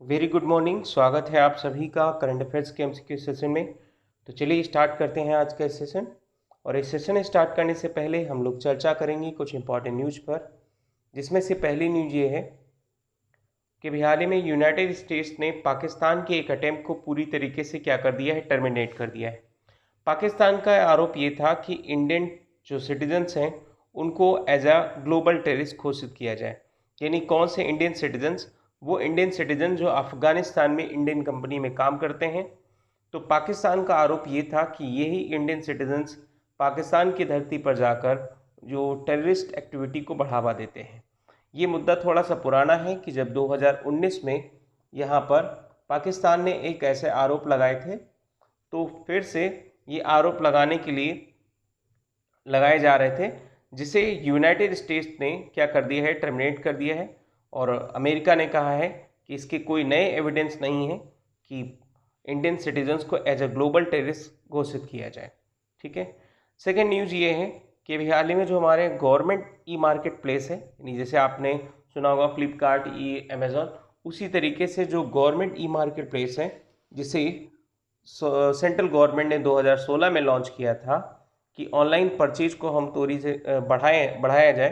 Very good morning. स्वागत है आप सभी का करंट अफेयर्स के एमसीक्यू सेशन में। तो चलिए स्टार्ट करते हैं आज का इस सेशन। और इस सेशन स्टार्ट करने से पहले हम लोग चर्चा करेंगे कुछ इंपॉर्टेंट न्यूज़ पर, जिसमें से पहली न्यूज़ ये है कि हाल ही में यूनाइटेड स्टेट्स ने पाकिस्तान के एक अटेम्प्ट को पूरी तरीके से क्या कर दिया है, टर्मिनेट कर दिया है। पाकिस्तान का आरोप ये था कि इंडियन जो सिटीजन्स हैं उनको एज अ ग्लोबल टेररिस्ट घोषित किया जाए। यानी कौन से इंडियन सिटीजन्स? वो इंडियन सिटीजन जो अफगानिस्तान में इंडियन कंपनी में काम करते हैं। तो पाकिस्तान का आरोप ये था कि यही इंडियन सिटीजन्स पाकिस्तान की धरती पर जाकर जो टेररिस्ट एक्टिविटी को बढ़ावा देते हैं। ये मुद्दा थोड़ा सा पुराना है कि जब 2019 में यहाँ पर पाकिस्तान ने एक ऐसे आरोप लगाए थे, तो फिर से ये आरोप लगाने के लिए लगाए जा रहे थे, जिसे यूनाइटेड स्टेट्स ने क्या कर दिया है, टर्मिनेट कर दिया है। और अमेरिका ने कहा है कि इसके कोई नए एविडेंस नहीं है कि इंडियन सिटीजन्स को एज अ ग्लोबल टेररिस्ट घोषित किया जाए। ठीक है। सेकेंड न्यूज़ ये है कि हाल ही में जो हमारे गवर्नमेंट ई मार्केट प्लेस है, यानी जैसे आपने सुना होगा फ्लिपकार्ट, ई अमेजॉन, उसी तरीके से जो गवर्नमेंट ई मार्केट प्लेस है, जिसे सेंट्रल गवर्नमेंट ने 2016 में लॉन्च किया था कि ऑनलाइन परचेज को हम थोड़ी से बढ़ाया जाए।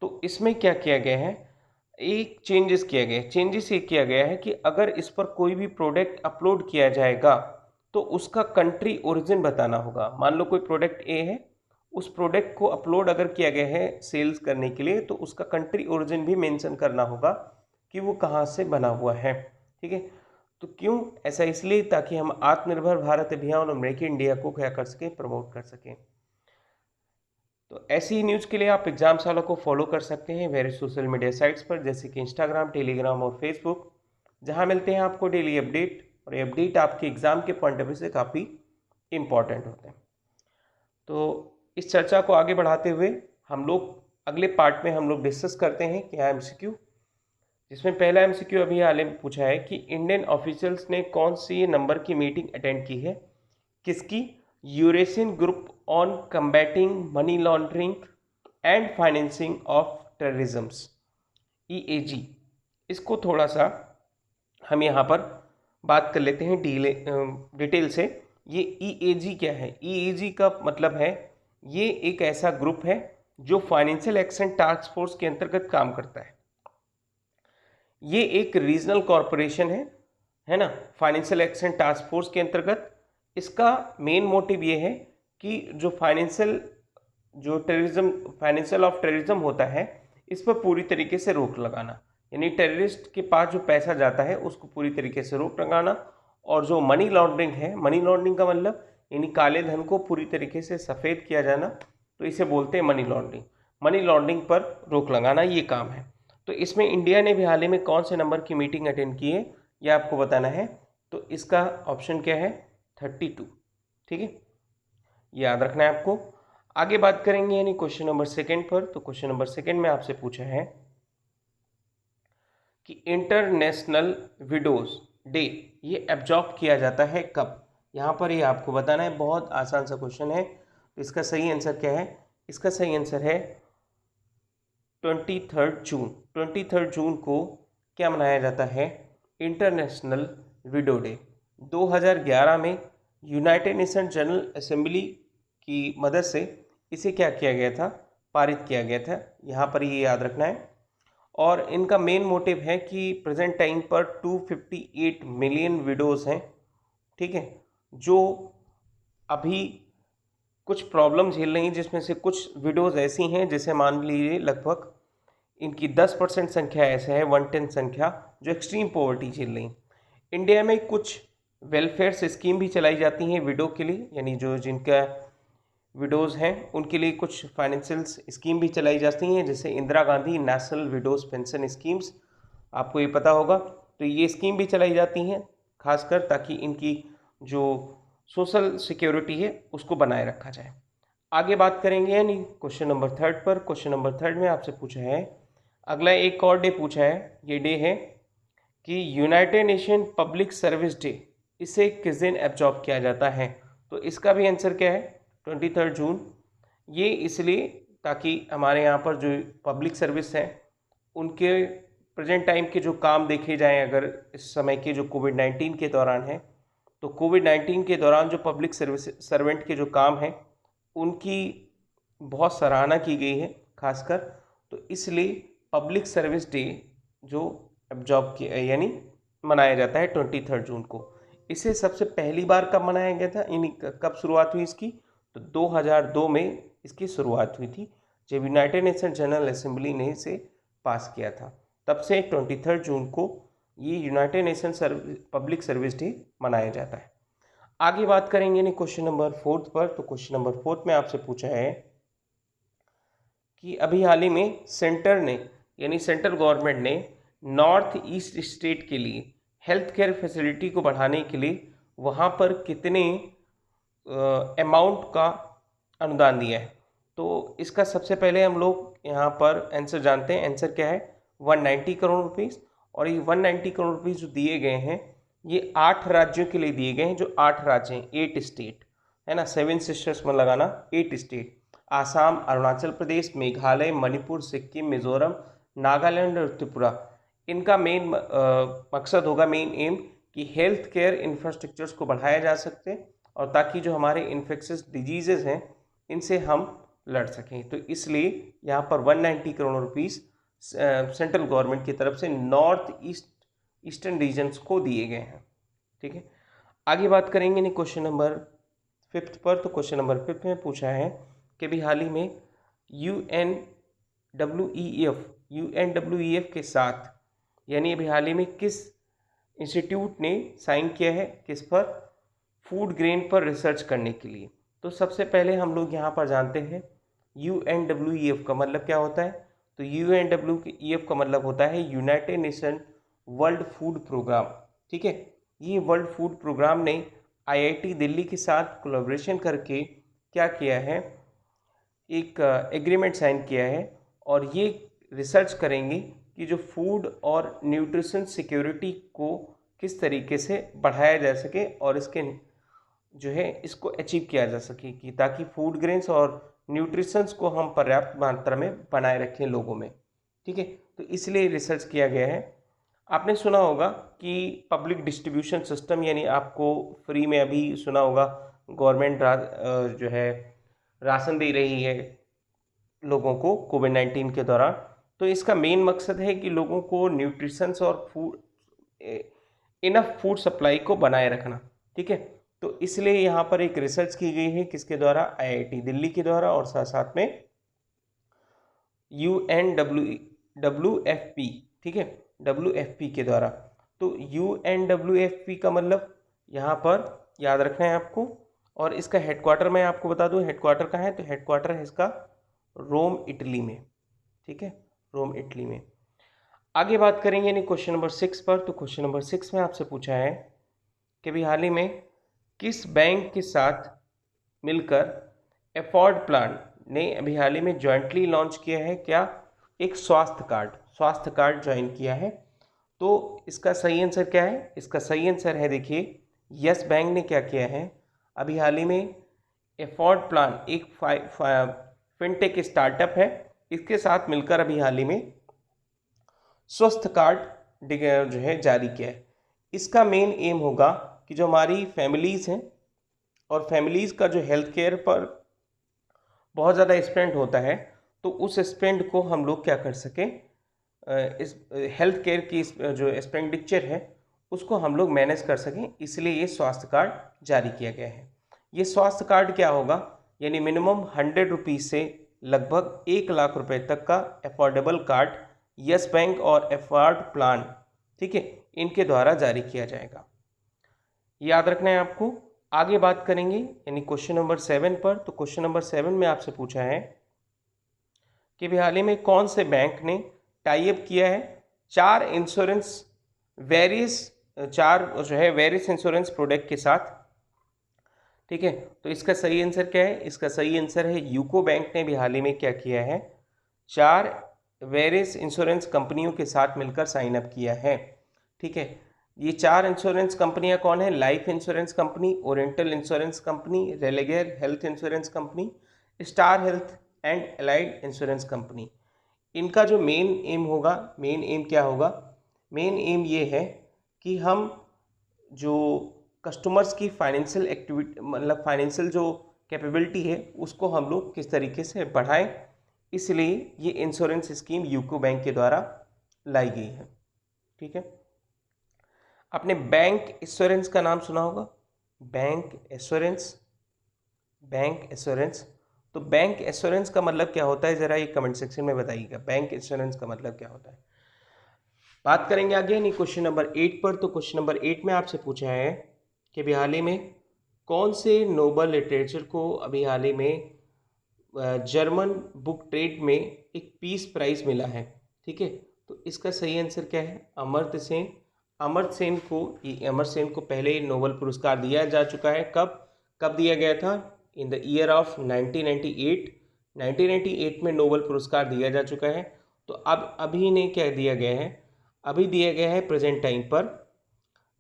तो इसमें क्या किया गया है, एक चेंजेस ये किया गया है कि अगर इस पर कोई भी प्रोडक्ट अपलोड किया जाएगा तो उसका कंट्री ओरिजिन बताना होगा। मान लो कोई प्रोडक्ट ए है, उस प्रोडक्ट को अपलोड अगर किया गया है सेल्स करने के लिए, तो उसका कंट्री ओरिजिन भी मेंशन करना होगा कि वो कहाँ से बना हुआ है। ठीक है। तो क्यों ऐसा? इसलिए ताकि हम आत्मनिर्भर भारत अभियान और मेक इन इंडिया को क्या कर सकें, प्रमोट कर सकें। तो ऐसी ही न्यूज़ के लिए आप एग्जाम सालों को फॉलो कर सकते हैं वेरियस सोशल मीडिया साइट्स पर, जैसे कि इंस्टाग्राम, टेलीग्राम और फेसबुक, जहां मिलते हैं आपको डेली अपडेट। और ये अपडेट आपके एग्जाम के पॉइंट ऑफ व्यू से काफ़ी इंपॉर्टेंट होते हैं। तो इस चर्चा को आगे बढ़ाते हुए हम लोग अगले पार्ट में हम लोग डिस्कस करते हैं क्या एमसीक्यू, जिसमें पहला एमसीक्यू अभी हाल में पूछा है कि इंडियन ऑफिशियल्स ने कौन सी नंबर की मीटिंग अटेंड की है, किसकी? Eurasian group on combating money laundering and financing of terrorisms, EAG. इसको थोड़ा सा हम यहाँ पर बात कर लेते हैं डिटेल से। ये ईएजी क्या है? ईएजी का मतलब है, ये एक ऐसा ग्रुप है जो फाइनेंशियल एक्शन टास्क फोर्स के अंतर्गत काम करता है। ये एक रीजनल कॉरपोरेशन है ना, फाइनेंशियल एक्शन टास्क फोर्स के अंतर्गत। इसका मेन मोटिव ये है कि जो फाइनेंशियल ऑफ टेररिज्म होता है, इस पर पूरी तरीके से रोक लगाना। यानी टेररिस्ट के पास जो पैसा जाता है उसको पूरी तरीके से रोक लगाना। और जो मनी लॉन्ड्रिंग है, मनी लॉन्ड्रिंग का मतलब यानी काले धन को पूरी तरीके से सफ़ेद किया जाना, तो इसे बोलते हैं मनी लॉन्ड्रिंग। मनी लॉन्ड्रिंग पर रोक लगाना ये काम है। तो इसमें इंडिया ने भी हाल ही में कौन से नंबर की मीटिंग अटेंड की है, यह आपको बताना है। तो इसका ऑप्शन क्या है? 32। ठीक है, याद रखना है आपको। आगे बात करेंगे यानी क्वेश्चन नंबर सेकंड पर। तो क्वेश्चन नंबर सेकंड में आपसे पूछा है कि इंटरनेशनल विडोज डे ये ऑब्जर्व किया जाता है कब? यहाँ पर ये आपको बताना है। बहुत आसान सा क्वेश्चन है। तो इसका सही आंसर क्या है? इसका सही आंसर है 23 जून। 23 जून को क्या मनाया जाता है? International window day. 2011 में यूनाइटेड नेशन जनरल असेंबली की मदद से इसे क्या किया गया था? पारित किया गया था। यहाँ पर ये याद रखना है। और इनका मेन मोटिव है कि प्रेजेंट टाइम पर 258 मिलियन विडोज़ हैं, ठीक है, जो अभी कुछ प्रॉब्लम झेल रही हैं, जिसमें से कुछ विडोज़ ऐसी हैं जिसे मान लीजिए लगभग इनकी 10% संख्या ऐसे है, 1/10 संख्या, जो एक्सट्रीम पॉवर्टी झेल रही। इंडिया में कुछ वेलफेयर स्कीम भी चलाई जाती हैं विडो के लिए, यानी जो जिनका विडोज़ हैं उनके लिए कुछ फाइनेंशियल स्कीम भी चलाई जाती हैं, जैसे Indira Gandhi national widows pension schemes, आपको ये पता होगा। तो ये स्कीम भी चलाई जाती हैं खासकर ताकि इनकी जो सोशल सिक्योरिटी है उसको बनाए रखा जाए। आगे बात करेंगे यानी क्वेश्चन नंबर थर्ड पर। क्वेश्चन नंबर थर्ड में आपसे पूछा है, अगला एक और डे पूछा है। ये डे है कि United nation public service day, इसे किस दिन ऑब्जर्व किया जाता है? तो इसका भी आंसर क्या है? 23 जून। ये इसलिए ताकि हमारे यहाँ पर जो पब्लिक सर्विस है उनके प्रेजेंट टाइम के जो काम देखे जाएं, अगर इस समय के जो कोविड-19 के दौरान है, तो कोविड-19 के दौरान जो पब्लिक सर्विस सर्वेंट के जो काम हैं उनकी बहुत सराहना की गई है खासकर। तो इसलिए पब्लिक सर्विस डे जो अब जॉब के यानी मनाया जाता है 23 जून को। इसे सबसे पहली बार कब मनाया गया था, यानी कब शुरुआत हुई इसकी, तो 2002 में इसकी शुरुआत हुई थी, जब यूनाइटेड नेशन जनरल असेंबली ने इसे पास किया था। तब से 23 जून को ये United nation public service day मनाया जाता है। आगे बात करेंगे नहीं क्वेश्चन नंबर 4 पर। तो क्वेश्चन नंबर 4 में आपसे पूछा है कि अभी हाल ही में सेंटर ने यानी सेंट्रल गवर्नमेंट ने नॉर्थ ईस्ट स्टेट के लिए हेल्थ केयर फैसिलिटी को बढ़ाने के लिए वहाँ पर कितने अमाउंट का अनुदान दिया है। तो इसका सबसे पहले हम लोग यहाँ पर आंसर जानते हैं। आंसर क्या है, 190 करोड़ रुपीज़। और ये 190 करोड़ रुपीज़ जो दिए गए हैं ये 8 राज्यों के लिए दिए गए हैं, जो 8 राज्य हैं, 8 स्टेट है ना, 7 सिस्टर्स में लगाना, 8 स्टेट, आसाम, अरुणाचल प्रदेश, मेघालय, मणिपुर, सिक्किम, मिजोरम, नागालैंड और त्रिपुरा। इनका मेन मकसद होगा, मेन एम, कि हेल्थ केयर इंफ्रास्ट्रक्चर्स को बढ़ाया जा सकते और ताकि जो हमारे इन्फेक्शियस डिजीजेज हैं इनसे हम लड़ सकें। तो इसलिए यहाँ पर 190 करोड़ रुपीज़ सेंट्रल गवर्नमेंट की तरफ से नॉर्थ ईस्टर्न रीजन्स को दिए गए हैं। ठीक है, आगे बात करेंगे नहीं क्वेश्चन नंबर 5 पर। तो क्वेश्चन नंबर 5 में पूछा है कि भी हाल ही में यूएनडब्ल्यूईएफ के साथ, यानी अभी हाल ही में किस इंस्टीट्यूट ने साइन किया है, किस पर, फूड ग्रेन पर रिसर्च करने के लिए। तो सबसे पहले हम लोग यहाँ पर जानते हैं यूएनडब्ल्यूईएफ का मतलब क्या होता है। तो यूएनडब्ल्यूईएफ का मतलब होता है United Nation World Food Programme. ठीक है, ये वर्ल्ड फूड प्रोग्राम ने आईआईटी दिल्ली के साथ कोलैबोरेशन करके क्या किया है, एक एग्रीमेंट साइन किया है और ये रिसर्च करेंगे कि जो फूड और न्यूट्रिशन सिक्योरिटी को किस तरीके से बढ़ाया जा सके और इसके जो है इसको अचीव किया जा सके, कि ताकि फूड ग्रेन्स और न्यूट्रिशंस को हम पर्याप्त मात्रा में बनाए रखें लोगों में। ठीक है, तो इसलिए रिसर्च किया गया है। आपने सुना होगा कि पब्लिक डिस्ट्रीब्यूशन सिस्टम, यानी आपको फ्री में अभी सुना होगा गवर्नमेंट जो है राशन दे रही है लोगों को कोविड-19 के दौरान। तो इसका मेन मकसद है कि लोगों को न्यूट्रिशंस और फूड इनफ फूड सप्लाई को बनाए रखना। ठीक है, तो इसलिए यहाँ पर एक रिसर्च की गई है, किसके द्वारा, आईआईटी दिल्ली के द्वारा, और साथ साथ में यूएनडब्ल्यूएफपी, ठीक है, डब्ल्यूएफपी के द्वारा। तो यूएनडब्ल्यूएफपी का मतलब यहाँ पर याद रखना है आपको। और इसका हेडक्वार्टर मैं आपको बता दूँ, हेडक्वार्टर कहाँ है, तो हेडक्वार्टर है इसका रोम, इटली में। ठीक है, रोम, इटली में। आगे बात करेंगे यानी क्वेश्चन नंबर 6 पर। तो क्वेश्चन नंबर 6 में आपसे पूछा है कि भी हाल ही में किस बैंक के साथ मिलकर एफोर्ड प्लान ने अभी हाल ही में जॉइंटली लॉन्च किया है, क्या, एक स्वास्थ्य कार्ड ज्वाइन किया है। तो इसका सही आंसर क्या है, इसका सही आंसर है, देखिए, यस बैंक ने क्या किया है, अभी हाल ही में एफोर्ड प्लान एक फिनटेक स्टार्टअप है, इसके साथ मिलकर अभी हाल ही में स्वस्थ कार्ड जो है जारी किया है। इसका मेन एम होगा कि जो हमारी फैमिलीज़ हैं और फैमिलीज़ का जो हेल्थ केयर पर बहुत ज़्यादा स्पेंड होता है, तो उस स्पेंड को हम लोग क्या कर सकें, इस हेल्थ केयर की जो एक्सपेंडिचर है उसको हम लोग मैनेज कर सकें, इसलिए ये स्वास्थ्य कार्ड जारी किया गया है। ये स्वास्थ्य कार्ड क्या होगा, यानी मिनिमम 100 रुपीज़ से लगभग 1 लाख रुपए तक का अफोर्डेबल कार्ड यस बैंक और एफोर्ड प्लान, ठीक है, इनके द्वारा जारी किया जाएगा। याद रखना है आपको। आगे बात करेंगे यानी क्वेश्चन नंबर 7 पर। तो क्वेश्चन नंबर 7 में आपसे पूछा है कि भी हाल ही में कौन से बैंक ने टाई अप किया है चार वेरियस इंश्योरेंस प्रोडक्ट के साथ। ठीक है, तो इसका सही आंसर क्या है, इसका सही आंसर है यूको बैंक ने भी हाल ही में क्या किया है, 4 वेरियस इंश्योरेंस कंपनियों के साथ मिलकर साइन अप किया है। ठीक है, ये 4 इंश्योरेंस कंपनियां कौन है, life insurance company, oriental insurance company, Religare health insurance company, star health and allied insurance company. इनका जो मेन एम होगा, मेन एम क्या होगा, मेन एम ये है कि हम जो कस्टमर्स की फाइनेंशियल एक्टिविटी मतलब फाइनेंशियल जो कैपेबिलिटी है उसको हम लोग किस तरीके से बढ़ाएं, इसलिए ये इंश्योरेंस स्कीम यूको बैंक के द्वारा लाई गई है। ठीक है, आपने बैंक एश्योरेंस का नाम सुना होगा, बैंक एश्योरेंस, बैंक एश्योरेंस। तो बैंक एश्योरेंस का मतलब क्या होता है, ज़रा ये कमेंट सेक्शन में बताइएगा, बैंक एश्योरेंस का मतलब क्या होता है। बात करेंगे आगे नहीं क्वेश्चन नंबर 8 पर। तो क्वेश्चन नंबर 8 में आपसे पूछा है कि अभी हाल ही में कौन से नोबल लिटरेचर को अभी हाल ही में जर्मन बुक ट्रेड में एक पीस प्राइज मिला है। ठीक है, तो इसका सही आंसर क्या है, अमर्त्य सेन। अमर्त्य सेन को, ये अमर्त्य सेन को पहले नोबल पुरस्कार दिया जा चुका है। कब कब दिया गया था, इन द ईयर ऑफ 1998। 1998 में नोबल पुरस्कार दिया जा चुका है। तो अब अभी ने क्या दिया गया है, अभी दिया गया है प्रेजेंट टाइम पर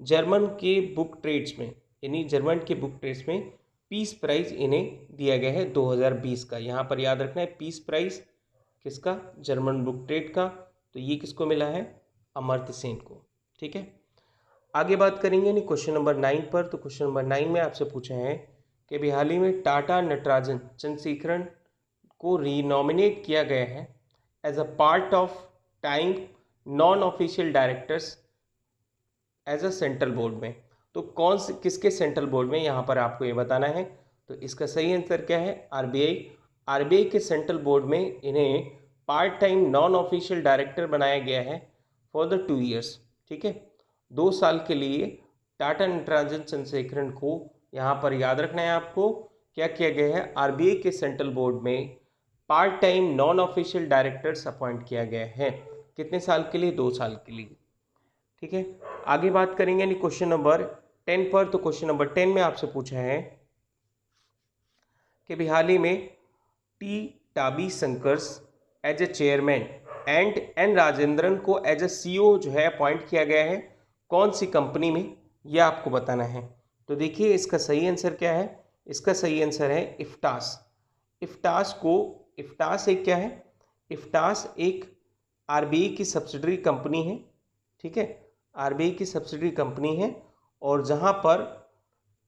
जर्मन के बुक ट्रेड्स में, यानी जर्मन के बुक ट्रेड्स में पीस प्राइज इन्हें दिया गया है 2020 का। यहाँ पर याद रखना है पीस प्राइज किसका, जर्मन बुक ट्रेड का। तो ये किसको मिला है, अमर्त्य सेन को। ठीक है, आगे बात करेंगे नहीं क्वेश्चन नंबर 9 पर। तो क्वेश्चन नंबर 9 में आपसे पूछा है कि अभी हाल ही में टाटा नटराजन चंद्रशेखरन को रीनॉमिनेट किया गया है as a part of time non official directors as a central board में। तो कौन से किसके सेंट्रल बोर्ड में, यहाँ पर आपको ये बताना है। तो इसका सही आंसर क्या है, आरबीआई। आरबीआई के सेंट्रल बोर्ड में इन्हें part time non official director बनाया गया है फॉर द 2 ईयर्स। ठीक है, 2 साल के लिए टाटा नटराजन चंद्रशेखरन को यहाँ पर याद रखना है आपको, क्या किया गया है, आरबीआई के सेंट्रल बोर्ड में part time non official directors appoint किया गया है। कितने साल के लिए, 2 साल के लिए। ठीक है, आगे बात करेंगे यानी क्वेश्चन नंबर 10 पर। तो क्वेश्चन नंबर 10 में आपसे पूछा है कि भी हाल ही में टी टाबी शंकर्स as a chairman and N Rajendran को एज ए सीईओ जो है अपॉइंट किया गया है कौन सी कंपनी में, यह आपको बताना है। तो देखिए इसका सही आंसर क्या है, इसका सही आंसर है इफ्टास। इफ्टास को, इफ्टास एक क्या है, इफ्टास एक आरबीआई की सब्सिडरी कंपनी है। ठीक है, आरबीआई की सब्सिडरी कंपनी है, और जहां पर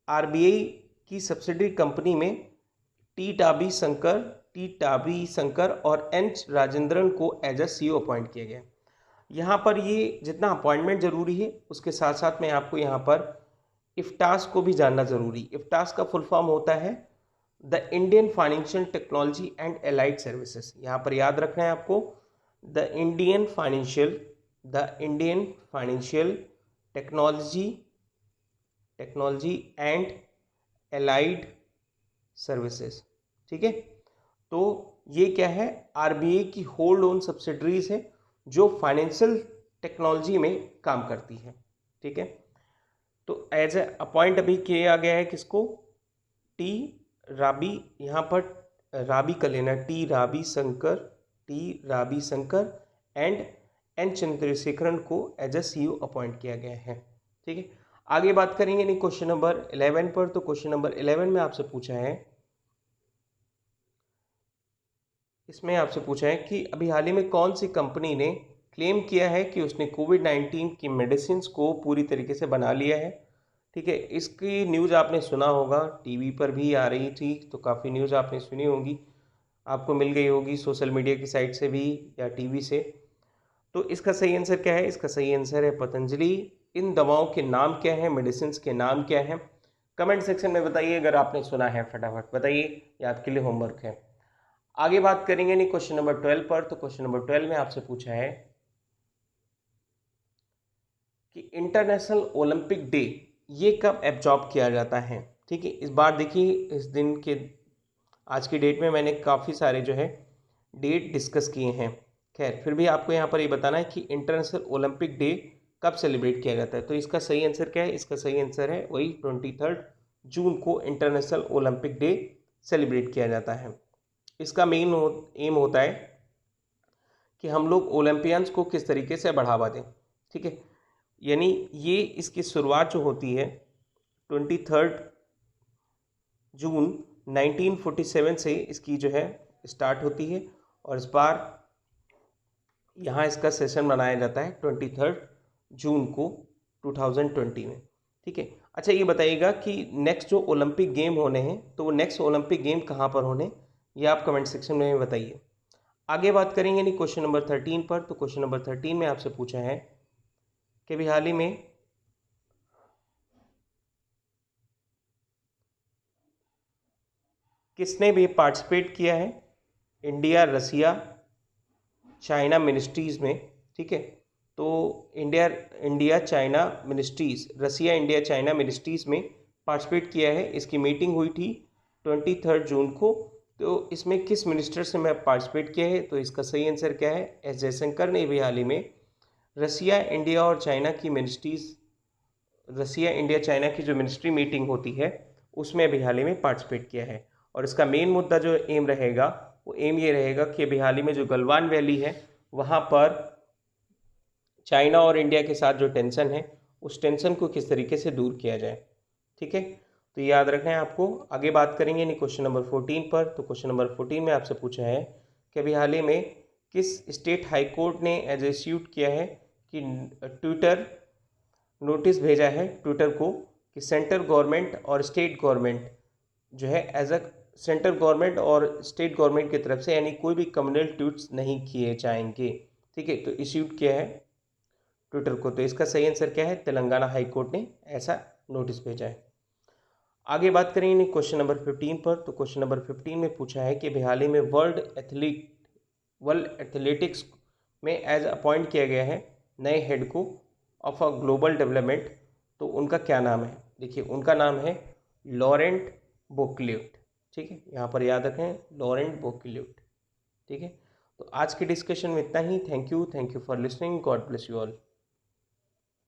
आरबीआई की सब्सिडरी कंपनी में टी टाबी शंकर और एन राजेंद्रन को एज अ सीईओ अपॉइंट किया गया। यहाँ पर ये जितना अपॉइंटमेंट जरूरी है उसके साथ साथ में आपको यहाँ पर इफ्टास को भी जानना जरूरी। इफ्टास का फुल फॉर्म होता है the Indian financial technology and allied services. यहाँ पर याद रखना है आपको the Indian financial technology and allied services. ठीक है, तो ये क्या है, आरबीआई की होल्ड ओन सब्सिडरीज है जो फाइनेंशियल टेक्नोलॉजी में काम करती है। ठीक है, तो एज ए अपॉइंट अभी किया गया है किसको, टी राबी, यहाँ पर राबी का लेना, T Rabi Shankar and N Chandrasekaran as as a CEO appoint किया गया है। ठीक है, आगे बात करेंगे नहीं क्वेश्चन नंबर 11 पर। तो क्वेश्चन नंबर 11 में आपसे पूछा है, इसमें आपसे पूछा है कि अभी हाल ही में कौन सी कंपनी ने क्लेम किया है कि उसने कोविड-19 की मेडिसिन को पूरी तरीके से बना लिया है। ठीक है, इसकी न्यूज़ आपने सुना होगा, टीवी पर भी आ रही थी, तो काफ़ी न्यूज़ आपने सुनी होगी, आपको मिल गई होगी सोशल मीडिया की साइट से भी या टीवी से। तो इसका सही आंसर क्या है, इसका सही आंसर है पतंजलि। इन दवाओं के नाम क्या है, मेडिसिन के नाम क्या है, कमेंट सेक्शन में बताइए अगर आपने सुना है, फटाफट बताइए, ये आपके लिए होमवर्क है। आगे बात करेंगे नहीं क्वेश्चन नंबर 12 पर। तो क्वेश्चन नंबर 12 में आपसे पूछा है कि इंटरनेशनल ओलंपिक डे ये कब एब्जॉर्ब किया जाता है। ठीक है, इस बार देखिए इस दिन के, आज की डेट में मैंने काफ़ी सारे जो है डेट डिस्कस किए हैं। खैर फिर भी आपको यहाँ पर ये बताना है कि इंटरनेशनल ओलंपिक डे कब सेलिब्रेट किया जाता है। तो इसका सही आंसर क्या है, इसका सही आंसर है वही 23 जून को इंटरनेशनल ओलंपिक डे सेलिब्रेट किया जाता है। इसका मेन एम होता है कि हम लोग ओलंपियंस को किस तरीके से बढ़ावा दें। ठीक है, यानी ये इसकी शुरुआत जो होती है 23 जून 1947 से इसकी जो है स्टार्ट होती है, और इस बार यहाँ इसका सेशन मनाया जाता है 23 जून को 2020 में। ठीक है, अच्छा ये बताइएगा कि नेक्स्ट जो ओलंपिक गेम होने हैं तो वो नेक्स्ट ओलंपिक गेम कहाँ पर होने, ये आप कमेंट सेक्शन में बताइए। आगे बात करेंगे नहीं क्वेश्चन नंबर 13 पर। तो क्वेश्चन नंबर 13 में आपसे पूछा है कि भी हाल ही में किसने भी पार्टिसिपेट किया है इंडिया रसिया चाइना मिनिस्ट्रीज़ में। ठीक है, तो India China ministries, Russia India China ministries में पार्टिसिपेट किया है। इसकी मीटिंग हुई थी 23 जून को। तो इसमें किस मिनिस्टर से मैं पार्टिसिपेट किया है, तो इसका सही आंसर क्या है, एस जयशंकर ने भी हाल ही में रसिया इंडिया और चाइना की मिनिस्ट्रीज़, रसिया इंडिया चाइना की जो मिनिस्ट्री मीटिंग होती है उसमें अभी हाल ही में पार्टिसिपेट किया है। और इसका मेन मुद्दा जो एम रहेगा वो एम ये रहेगा कि अभी हाल ही में जो गलवान वैली है वहाँ पर चाइना और इंडिया के साथ जो टेंशन है उस टेंशन को किस तरीके से दूर किया जाए। ठीक है, तो ये याद रखना है आपको। आगे बात करेंगे नहीं क्वेश्चन नंबर 14 पर। तो क्वेश्चन नंबर 14 में आपसे पूछा है कि अभी हाल ही में किस स्टेट हाई कोर्ट ने एज इश्यूड किया है कि ट्विटर नोटिस भेजा है ट्विटर को कि सेंट्रल गवर्नमेंट और स्टेट गवर्नमेंट जो है एज अ सेंट्रल गवर्नमेंट और स्टेट गवर्नमेंट की तरफ से यानी कोई भी कम्युनल ट्वीट्स नहीं किए जाएंगे। ठीक है, तो इश्यूड किया है ट्विटर को। तो इसका सही आंसर क्या है, तेलंगाना हाई कोर्ट ने ऐसा नोटिस भेजा है। आगे बात करेंगे क्वेश्चन नंबर 15 पर। तो क्वेश्चन नंबर 15 में पूछा है कि हाल ही में वर्ल्ड एथलेटिक्स में एज अपॉइंट किया गया है नए हेड को ऑफ अ ग्लोबल डेवलपमेंट। तो उनका क्या नाम है, देखिए उनका नाम है लॉरेंट बोकलियोट। ठीक है, यहाँ पर याद रखें लॉरेंट बोकलियोट। ठीक है, तो आज के डिस्कशन में इतना ही। Thank you for listening, god bless you all.